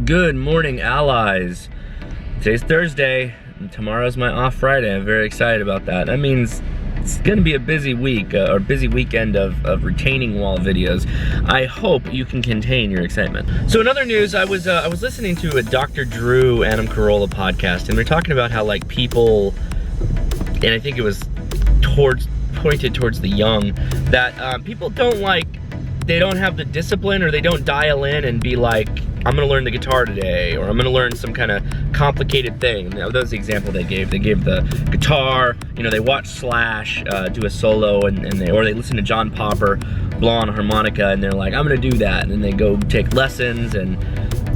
Good morning, allies. Today's Thursday, and tomorrow's my off Friday. I'm very excited about that. That means it's gonna be a busy week, or busy weekend of retaining wall videos. I hope you can contain your excitement. So in other news, I was listening to a Dr. Drew, Adam Carolla podcast, and they're talking about how like people, and I think it was pointed towards the young, that people they don't have the discipline, or they don't dial in and be like, I'm gonna learn the guitar today, or I'm gonna learn some kind of complicated thing. That was the example they gave. They gave the guitar, you know, they watch Slash do a solo, or they listen to John Popper blow on a harmonica, and they're like, I'm gonna do that, and then they go take lessons, and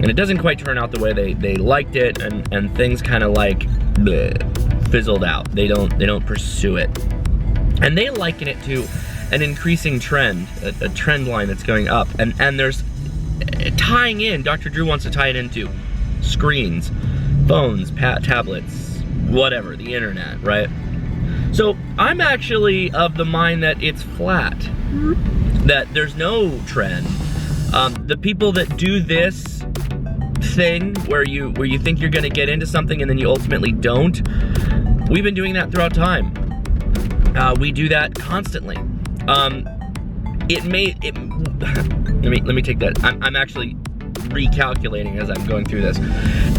it doesn't quite turn out the way they liked it, and things kind of like fizzled out. They don't pursue it, and they liken it to an increasing trend, a trend line that's going up, and there's tying in, Dr. Drew wants to tie it into screens, phones, tablets, whatever, the internet, right? So I'm actually of the mind that it's flat, that there's no trend. The people that do this thing where you think you're gonna get into something and then you ultimately don't, we've been doing that throughout time. We do that constantly. Let me take that. I'm actually recalculating as I'm going through this.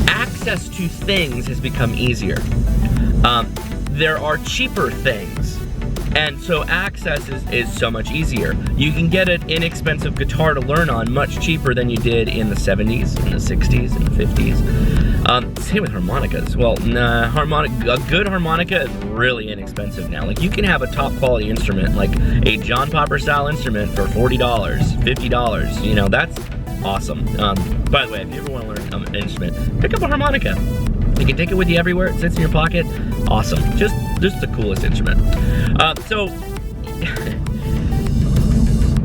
Access to things has become easier. There are cheaper things, and so access is so much easier. You can get an inexpensive guitar to learn on much cheaper than you did in the 70s, in the 60s, in the 50s. Same with harmonicas. Well, a good harmonica is really inexpensive now. Like, you can have a top quality instrument, like a John Popper style instrument, for $40, $50. You know, that's awesome. By the way, if you ever want to learn an instrument, pick up a harmonica. You can take it with you everywhere. It sits in your pocket. Awesome. Just the coolest instrument. So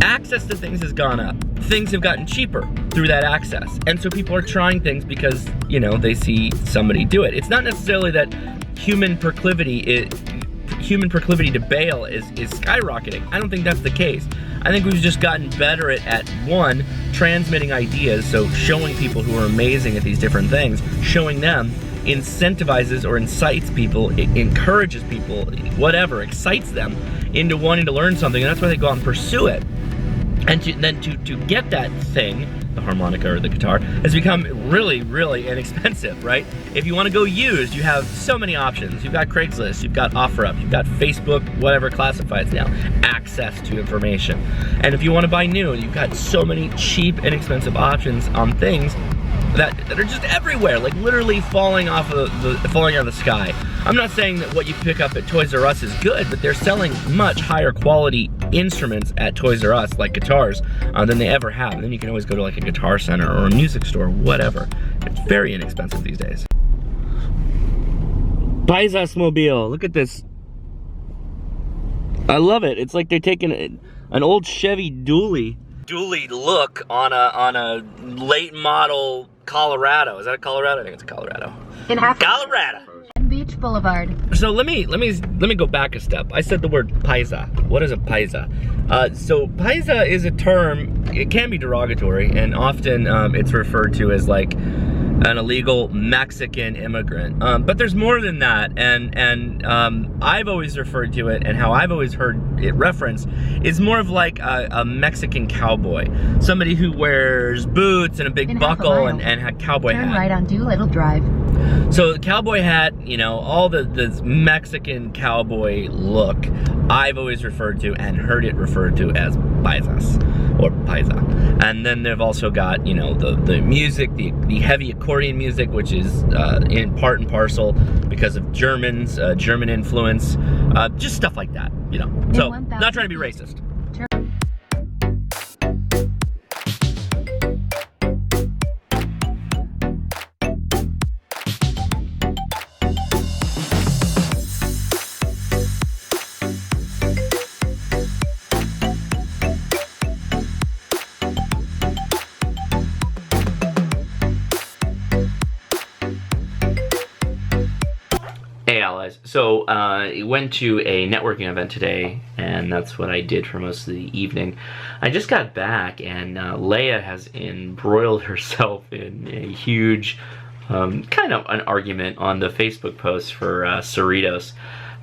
access to things has gone up. Things have gotten cheaper through that access. And so people are trying things because, you know, they see somebody do it. It's not necessarily that human proclivity to bail is skyrocketing. I don't think that's the case. I think we've just gotten better at one, transmitting ideas, so showing people who are amazing at these different things, showing them incentivizes or incites people, encourages people, whatever, excites them into wanting to learn something, and that's why they go out and pursue it. And to get that thing, the harmonica or the guitar, has become really, really inexpensive, right? If you want to go used, you have so many options. You've got Craigslist, you've got OfferUp, you've got Facebook, whatever classifieds now, access to information. And if you want to buy new, you've got so many cheap, inexpensive options on things that are just everywhere, like literally falling out of the sky. I'm not saying that what you pick up at Toys R Us is good, but they're selling much higher quality instruments at Toys R Us, like guitars, than they ever have. And then you can always go to like a Guitar Center or a music store, whatever. It's very inexpensive these days. Paisas Mobile, look at this. I love it. It's like they're taking an old Chevy dually look on a late model Colorado. Is that a Colorado? I think it's a Colorado. In half Colorado. Beach Boulevard. So let me go back a step. I said the word paisa. What is a paisa? So paisa is a term. It can be derogatory, and often it's referred to as like an illegal Mexican immigrant. But there's more than that, and I've always referred to it, and how I've always heard it referenced, is more of like a Mexican cowboy. Somebody who wears boots and a big buckle and a cowboy hat. Turn right on Doolittle Drive. So the cowboy hat, you know, all the Mexican cowboy look, I've always referred to and heard it referred to as paisas, or paisa. And then they've also got, you know, the music, the heavy accordion music, which is in part and parcel because of Germans, German influence, just stuff like that, you know. So, not trying to be racist. Hey, Alex. Allies. So, I went to a networking event today, and that's what I did for most of the evening. I just got back, and Leia has embroiled herself in a huge, kind of an argument on the Facebook post for Cerritos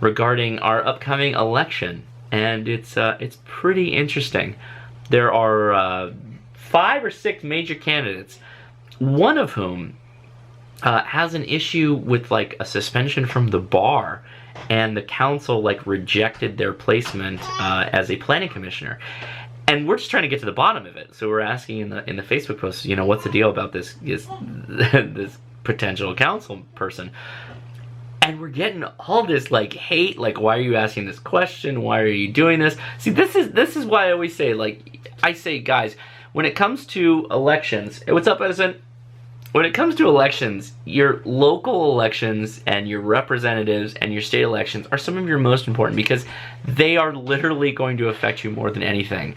regarding our upcoming election, and it's pretty interesting. There are 5 or 6 major candidates, one of whom has an issue with like a suspension from the bar, and the council like rejected their placement as a planning commissioner. And we're just trying to get to the bottom of it. So we're asking in the Facebook post, you know, what's the deal about this this potential council person? And we're getting all this like hate, like, why are you asking this question? Why are you doing this? See, this is why I always say, like, I say, guys, when it comes to elections, hey, what's up, Edison? When it comes to elections, your local elections and your representatives and your state elections are some of your most important, because they are literally going to affect you more than anything.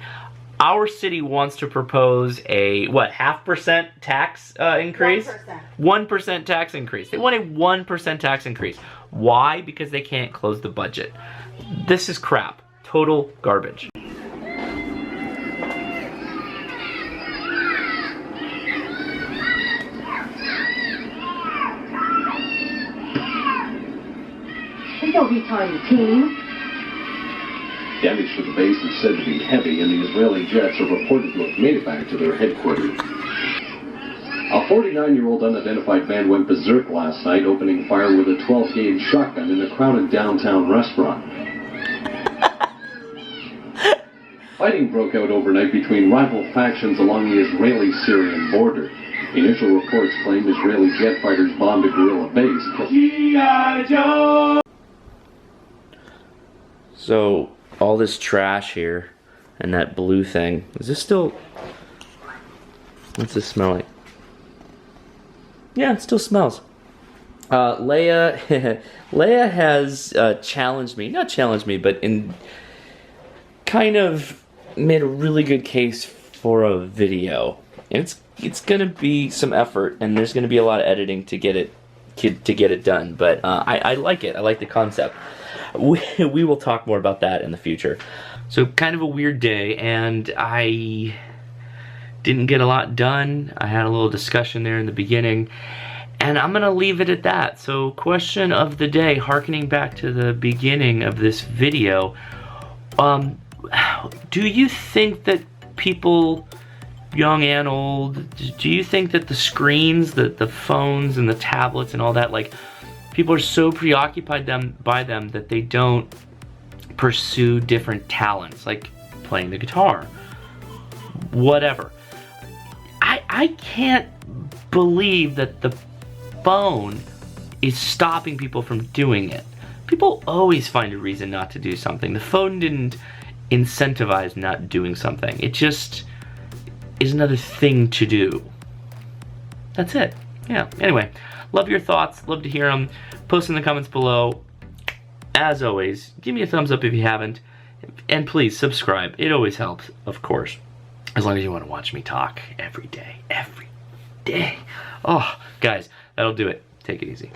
Our city wants to propose a, what, 0.5% tax increase? 1%. 1% tax increase. They want a 1% tax increase. Why? Because they can't close the budget. This is crap. Total garbage. Don't be tiny, team. Damage to the base is said to be heavy, and the Israeli jets are reported to have made it back to their headquarters. A 49-year-old unidentified man went berserk last night, opening fire with a 12-gauge shotgun in a crowded downtown restaurant. Fighting broke out overnight between rival factions along the Israeli-Syrian border. Initial reports claim Israeli jet fighters bombed a guerrilla base. So, all this trash here, and that blue thing, is this still, what's this smell like? Yeah, it still smells. Leia, Leia has challenged me, not challenged me, but in kind of made a really good case for a video. And it's gonna be some effort, and there's gonna be a lot of editing to get it done, but I like it. I like the concept. We will talk more about that in the future. So kind of a weird day, and I didn't get a lot done. I had a little discussion there in the beginning, and I'm gonna leave it at that. So question of the day, hearkening back to the beginning of this video, do you think that people, young and old, do you think that the screens, the phones and the tablets and all that, like, people are so preoccupied by them that they don't pursue different talents, like playing the guitar, whatever? I can't believe that the phone is stopping people from doing it. People always find a reason not to do something. The phone didn't incentivize not doing something. It just is another thing to do. That's it. Yeah, anyway. Love your thoughts, love to hear them. Post in the comments below. As always, give me a thumbs up if you haven't. And please subscribe. It always helps, of course. As long as you want to watch me talk every day. Every day. Oh, guys, that'll do it. Take it easy.